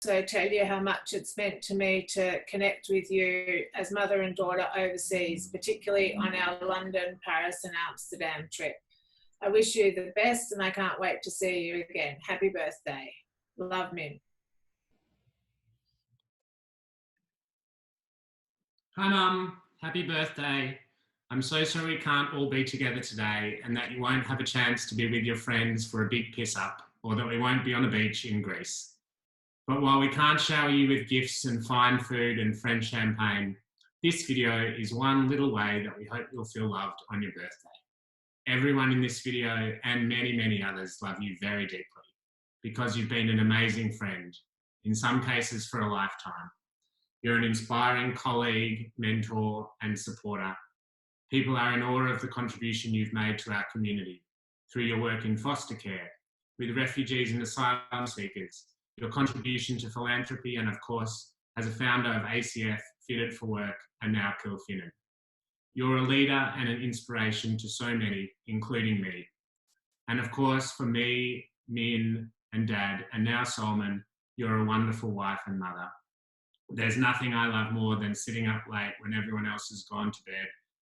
also tell you how much it's meant to me to connect with you as mother and daughter overseas, particularly on our London, Paris and Amsterdam trip. I wish you the best and I can't wait to see you again. Happy birthday. Love, Min. Hi Mum, happy birthday. I'm so sorry we can't all be together today and that you won't have a chance to be with your friends for a big piss up, or that we won't be on a beach in Greece. But while we can't shower you with gifts and fine food and French champagne, this video is one little way that we hope you'll feel loved on your birthday. Everyone in this video and many, many others love you very deeply because you've been an amazing friend, in some cases for a lifetime. You're an inspiring colleague, mentor, and supporter. People are in awe of the contribution you've made to our community through your work in foster care, with refugees and asylum seekers, your contribution to philanthropy, and of course, as a founder of ACF, Fitted for Work, and now Kilfinnan. You're a leader and an inspiration to so many, including me. And of course, for me, Min, and Dad, and now Solomon, you're a wonderful wife and mother. There's nothing I love more than sitting up late when everyone else has gone to bed,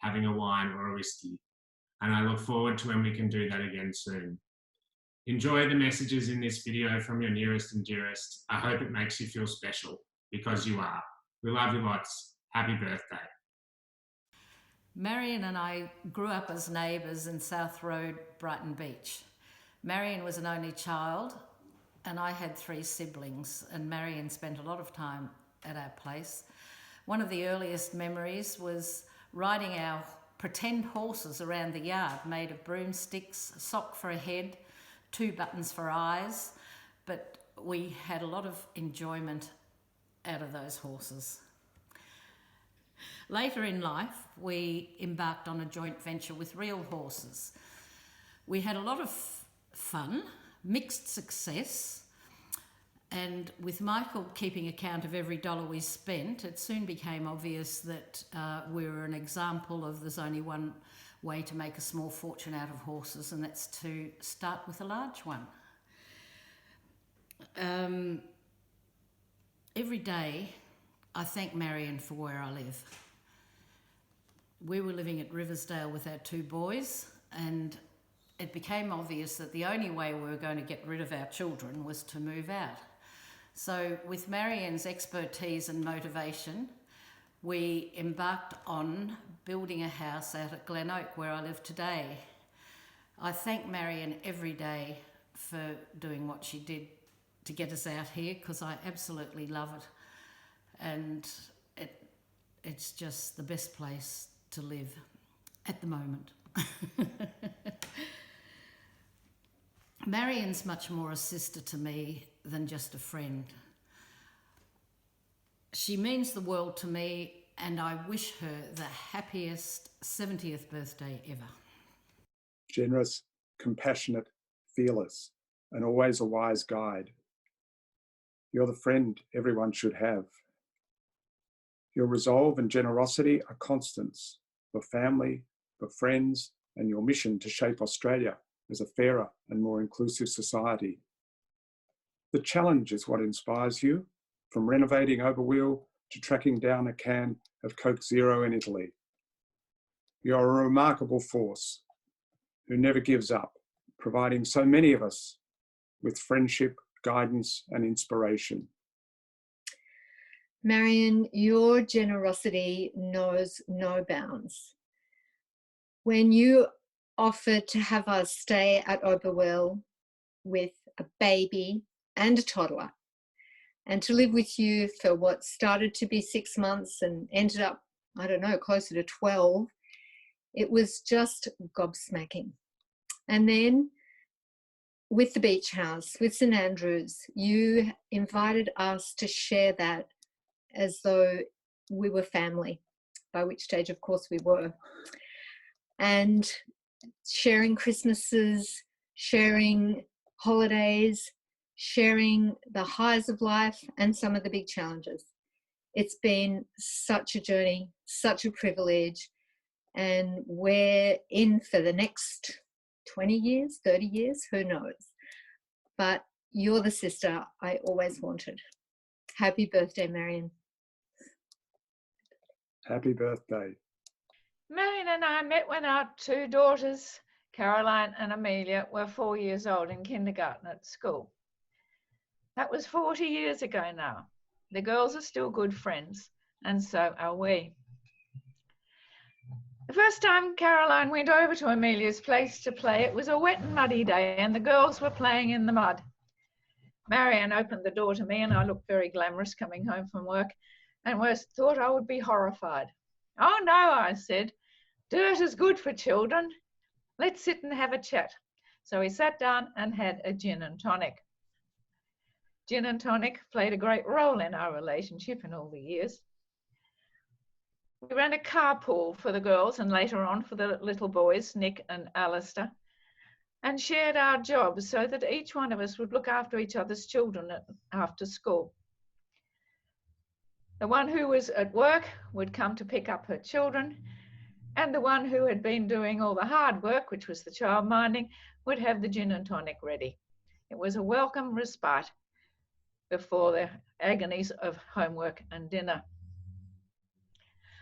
having a wine or a whiskey. And I look forward to when we can do that again soon. Enjoy the messages in this video from your nearest and dearest. I hope it makes you feel special, because you are. We love you lots. Happy birthday. Marion and I grew up as neighbours in South Road, Brighton Beach. Marion was an only child and I had 3 siblings, and Marion spent a lot of time at our place. One of the earliest memories was riding our pretend horses around the yard made of broomsticks, a sock for a head, 2 buttons for eyes, but we had a lot of enjoyment out of those horses. Later in life, we embarked on a joint venture with real horses. We had a lot of fun, mixed success, and with Michael keeping account of every dollar we spent, it soon became obvious that we were an example of there's only one way to make a small fortune out of horses, and that's to start with a large one. Every day, I thank Marion for where I live. We were living at Riversdale with our 2 boys, and it became obvious that the only way we were going to get rid of our children was to move out. So with Marion's expertise and motivation, we embarked on building a house out at Glen Oak, where I live today. I thank Marion every day for doing what she did to get us out here, because I absolutely love it. And it's just the best place to live at the moment. Marion's much more a sister to me than just a friend. She means the world to me, and I wish her the happiest 70th birthday ever. Generous, compassionate, fearless, and always a wise guide. You're the friend everyone should have. Your resolve and generosity are constants for family, for friends, and your mission to shape Australia as a fairer and more inclusive society. The challenge is what inspires you, from renovating Overwheel to tracking down a can of Coke Zero in Italy. You're a remarkable force who never gives up, providing so many of us with friendship, guidance, and inspiration. Marion, your generosity knows no bounds. When you offered to have us stay at Overwell with a baby and a toddler, and to live with you for what started to be 6 months and ended up, I don't know, closer to 12, it was just gobsmacking. And then with the beach house, with St Andrews, you invited us to share that as though we were family, by which stage, of course, we were. And sharing Christmases, sharing holidays, sharing the highs of life and some of the big challenges. It's been such a journey, such a privilege, and we're in for the next 20 years, 30 years, who knows. But you're the sister I always wanted. Happy birthday, Marion. Happy birthday. Marion and I met when our two daughters, Caroline and Amelia, were 4 years old in kindergarten at school. That was 40 years ago now. The girls are still good friends, and so are we. The first time Caroline went over to Amelia's place to play, it was a wet and muddy day, and the girls were playing in the mud. Marion opened the door to me, and I looked very glamorous coming home from work, and thought I would be horrified. "Oh no," I said, "dirt is good for children. Let's sit and have a chat." So we sat down and had a gin and tonic. Gin and tonic played a great role in our relationship in all the years. We ran a carpool for the girls and later on for the little boys, Nick and Alistair, and shared our jobs so that each one of us would look after each other's children after school. The one who was at work would come to pick up her children, and the one who had been doing all the hard work, which was the child minding, would have the gin and tonic ready. It was a welcome respite before the agonies of homework and dinner.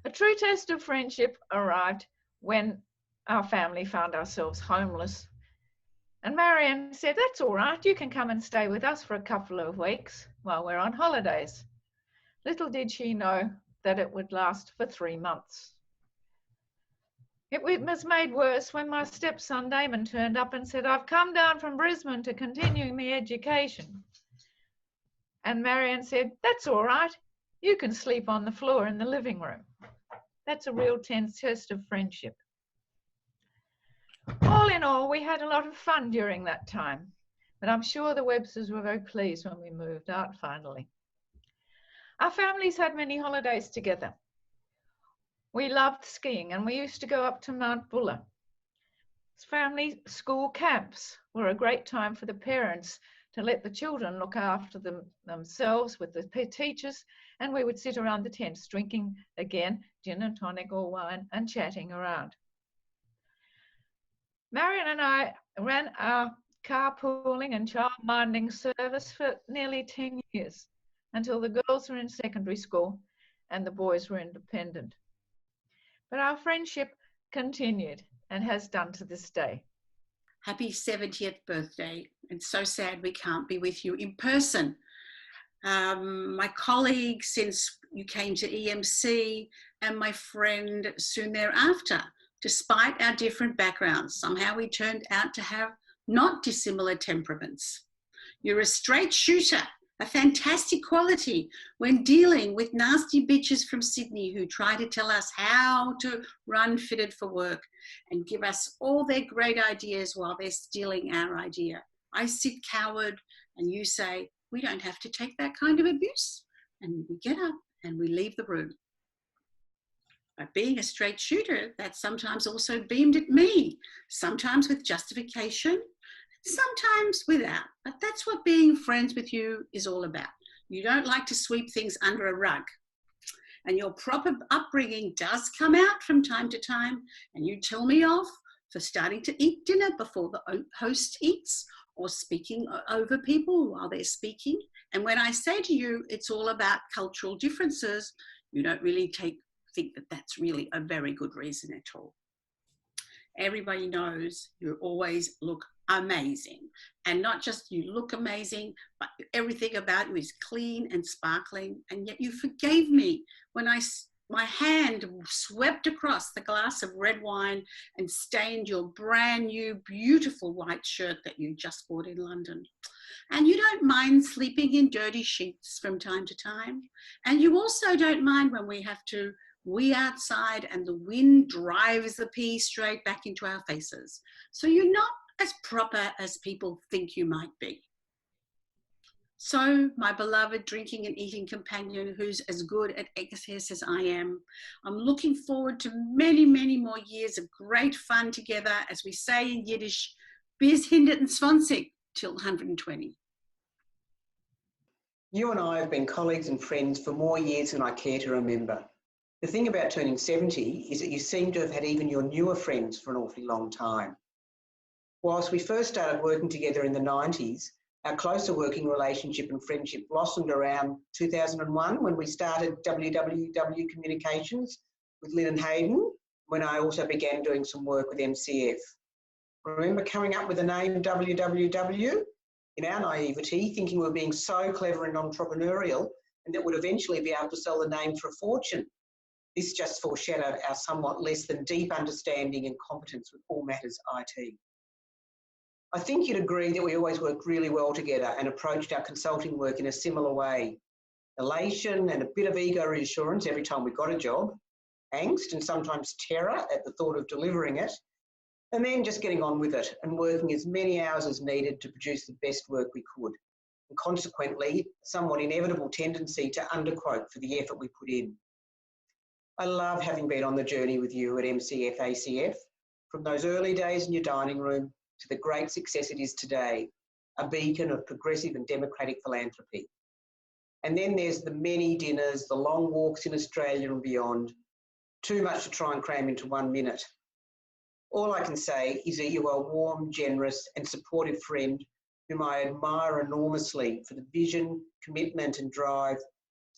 A true test of friendship arrived when our family found ourselves homeless. And Marion said, "That's all right, you can come and stay with us for a couple of weeks while we're on holidays." Little did she know that it would last for 3 months. It was made worse when my stepson Damon turned up and said, "I've come down from Brisbane to continue my education." And Marion said, "That's all right, you can sleep on the floor in the living room." That's a real test of friendship. All in all, we had a lot of fun during that time, but I'm sure the Websters were very pleased when we moved out finally. Our families had many holidays together. We loved skiing and we used to go up to Mount Buller. Family school camps were a great time for the parents to let the children look after themselves with the teachers, and we would sit around the tents drinking, again, gin and tonic or wine and chatting around. Marion and I ran our carpooling and child-minding service for nearly 10 years, until the girls were in secondary school and the boys were independent. But our friendship continued and has done to this day. Happy 70th birthday. It's so sad we can't be with you in person. My colleague since you came to EMC and my friend soon thereafter, despite our different backgrounds, somehow we turned out to have not dissimilar temperaments. You're a straight shooter, a fantastic quality when dealing with nasty bitches from Sydney who try to tell us how to run Fitted for Work and give us all their great ideas while they're stealing our idea. I sit coward and you say, "We don't have to take that kind of abuse." And we get up and we leave the room. But being a straight shooter, that sometimes also beamed at me, sometimes with justification, sometimes without. But that's what being friends with you is all about. You don't like to sweep things under a rug. And your proper upbringing does come out from time to time, and you tell me off for starting to eat dinner before the host eats, or speaking over people while they're speaking. And when I say to you, it's all about cultural differences, you don't really think that that's really a very good reason at all. Everybody knows you always look amazing. And not just you look amazing, but everything about you is clean and sparkling. And yet you forgave me when my hand swept across the glass of red wine and stained your brand new, beautiful white shirt that you just bought in London. And you don't mind sleeping in dirty sheets from time to time. And you also don't mind when we have to wee outside and the wind drives the pee straight back into our faces. So you're not as proper as people think you might be. So, my beloved drinking and eating companion who's as good at exercise as I am, I'm looking forward to many, many more years of great fun together, as we say in Yiddish, bis 120 till 120. You and I have been colleagues and friends for more years than I care to remember. The thing about turning 70 is that you seem to have had even your newer friends for an awfully long time. Whilst we first started working together in the 90s, Our closer working relationship and friendship blossomed around 2001 when we started WWW Communications with Lynn and Hayden, when I also began doing some work with MCF. Remember coming up with the name WWW? In our naivety, thinking we were being so clever and entrepreneurial and that would eventually be able to sell the name for a fortune. This just foreshadowed our somewhat less than deep understanding and competence with all matters IT. I think you'd agree that we always worked really well together and approached our consulting work in a similar way. Elation and a bit of ego reassurance every time we got a job, angst and sometimes terror at the thought of delivering it, and then just getting on with it and working as many hours as needed to produce the best work we could. And consequently, a somewhat inevitable tendency to underquote for the effort we put in. I love having been on the journey with you at MCF ACF, from those early days in your dining room to the great success it is today, a beacon of progressive and democratic philanthropy. And then there's the many dinners, the long walks in Australia and beyond, too much to try and cram into 1 minute. All I can say is that you are a warm, generous and supportive friend whom I admire enormously for the vision, commitment and drive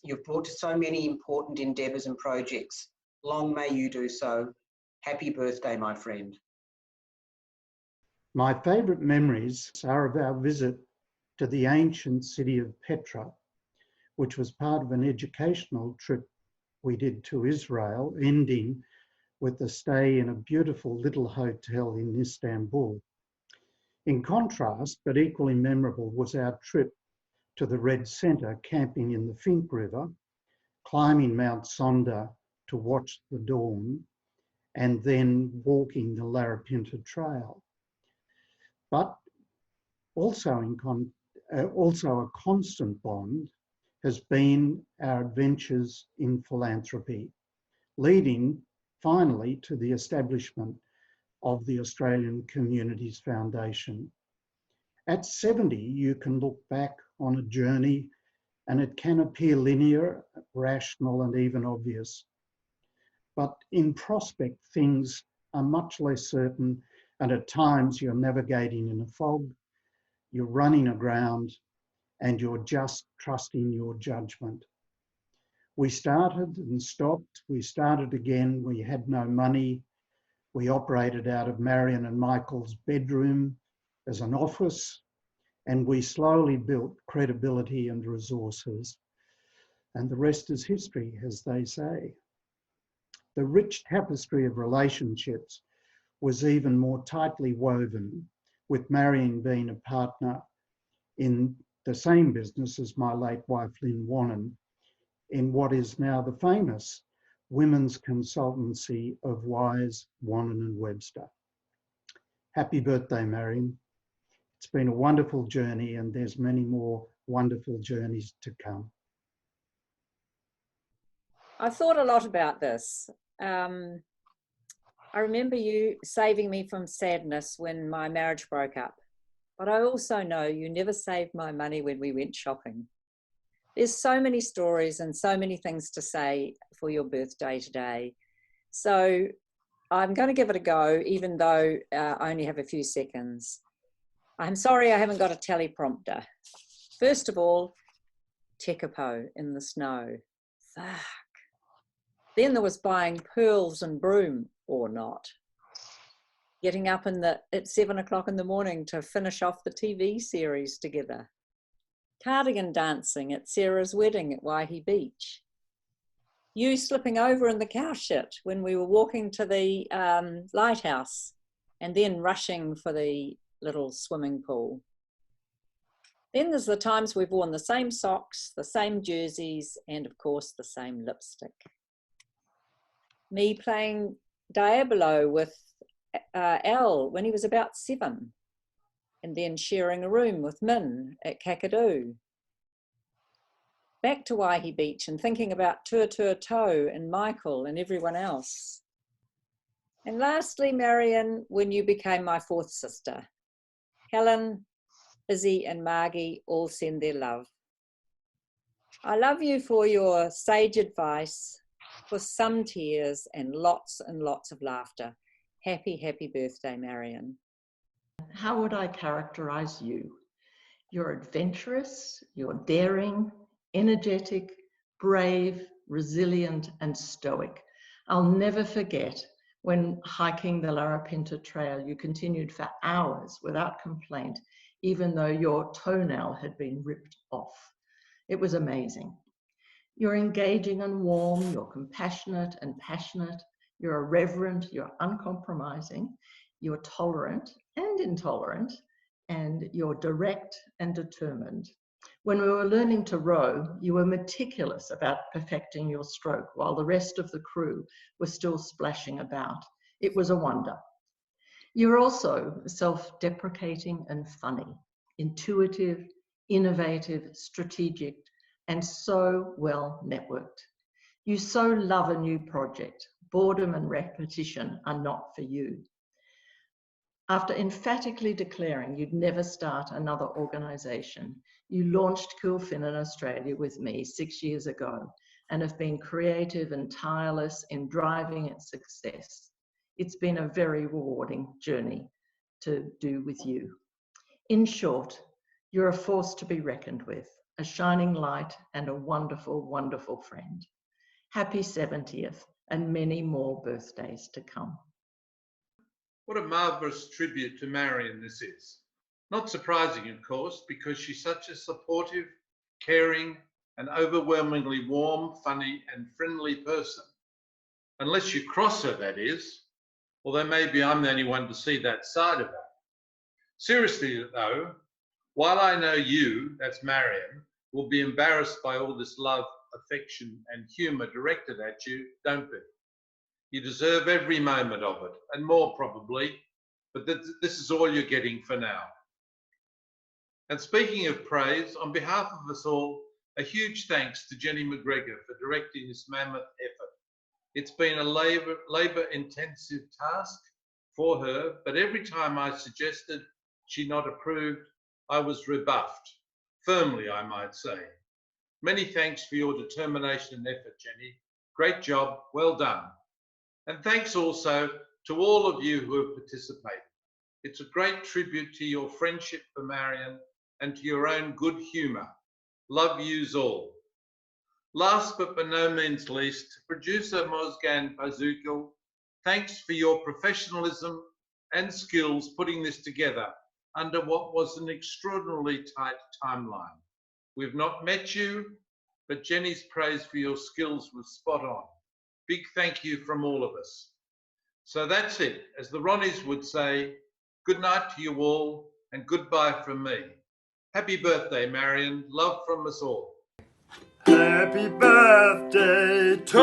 you've brought to so many important endeavours and projects. Long may you do so. Happy birthday, my friend. My favourite memories are of our visit to the ancient city of Petra, which was part of an educational trip we did to Israel, ending with a stay in a beautiful little hotel in Istanbul. In contrast, but equally memorable, was our trip to the Red Centre, camping in the Fink River, climbing Mount Sonder to watch the dawn, and then walking the Larapinta Trail. But also a constant bond has been our adventures in philanthropy, leading finally to the establishment of the Australian Communities Foundation. At 70, you can look back on a journey and it can appear linear, rational, and even obvious. But in prospect, things are much less certain, and at times you're navigating in a fog, you're running aground, and you're just trusting your judgment. We started and stopped, we started again, we had no money, we operated out of Marion and Michael's bedroom as an office, and we slowly built credibility and resources. And the rest is history, as they say. The rich tapestry of relationships was even more tightly woven, with Marion being a partner in the same business as my late wife, Lynn Wannon, in what is now the famous women's consultancy of Wise, Wannon and Webster. Happy birthday, Marion. It's been a wonderful journey and there's many more wonderful journeys to come. I've thought a lot about this. I remember you saving me from sadness when my marriage broke up, but I also know you never saved my money when we went shopping. There's so many stories and so many things to say for your birthday today. So I'm going to give it a go, even though I only have a few seconds. I'm sorry I haven't got a teleprompter. First of all, Tekapo in the snow. Fuck. Then there was buying pearls and broom, or not. Getting up at 7 o'clock in the morning to finish off the TV series together. Cardigan dancing at Sarah's wedding at Waihi Beach. You slipping over in the cow shit when we were walking to the lighthouse and then rushing for the little swimming pool. Then there's the times we've worn the same socks, the same jerseys, and of course the same lipstick. Me playing Diabolo with Al when he was about 7, and then sharing a room with Min at Kakadu. Back to Waihi Beach and thinking about Toe and Michael and everyone else. And lastly, Marion, when you became my 4th sister. Helen, Izzy and Margie all send their love. I love you for your sage advice, for some tears and lots of laughter. Happy, happy birthday, Marion. How would I characterize you? You're adventurous, you're daring, energetic, brave, resilient, and stoic. I'll never forget when hiking the Larapinta Trail, you continued for hours without complaint, even though your toenail had been ripped off. It was amazing. You're engaging and warm, you're compassionate and passionate, you're irreverent, you're uncompromising, you're tolerant and intolerant, and you're direct and determined. When we were learning to row, you were meticulous about perfecting your stroke while the rest of the crew were still splashing about. It was a wonder. You're also self-deprecating and funny, intuitive, innovative, strategic, and so well networked. You so love a new project. Boredom and repetition are not for you. After emphatically declaring you'd never start another organisation, you launched Coolfin in Australia with me 6 years ago and have been creative and tireless in driving its success. It's been a very rewarding journey to do with you. In short, you're a force to be reckoned with, a shining light and a wonderful, wonderful friend. Happy 70th and many more birthdays to come. What a marvellous tribute to Marion this is. Not surprising, of course, because she's such a supportive, caring, and overwhelmingly warm, funny, and friendly person. Unless you cross her, that is. Although maybe I'm the only one to see that side of her. Seriously, though, while I know you, that's Marion, will be embarrassed by all this love, affection, and humour directed at you, don't be. You deserve every moment of it, and more probably, but this is all you're getting for now. And speaking of praise, on behalf of us all, a huge thanks to Jenny McGregor for directing this mammoth effort. It's been a labour-intensive task for her, but every time I suggested she not approved, I was rebuffed, firmly I might say. Many thanks for your determination and effort, Jenny. Great job, well done. And thanks also to all of you who have participated. It's a great tribute to your friendship for Marion and to your own good humour. Love yous all. Last but by no means least, producer Mozhgan Pazooki, thanks for your professionalism and skills putting this together under what was an extraordinarily tight timeline. We've not met you, but Jenny's praise for your skills was spot on. Big thank you from all of us. So that's it. As the Ronnies would say, good night to you all and goodbye from me. Happy birthday, Marion. Love from us all. Happy birthday to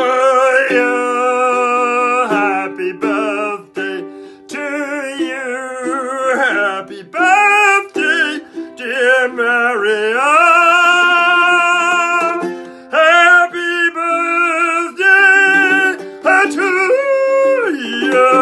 you. Happy birthday to you. Happy birthday, dear Marion. Happy birthday to you.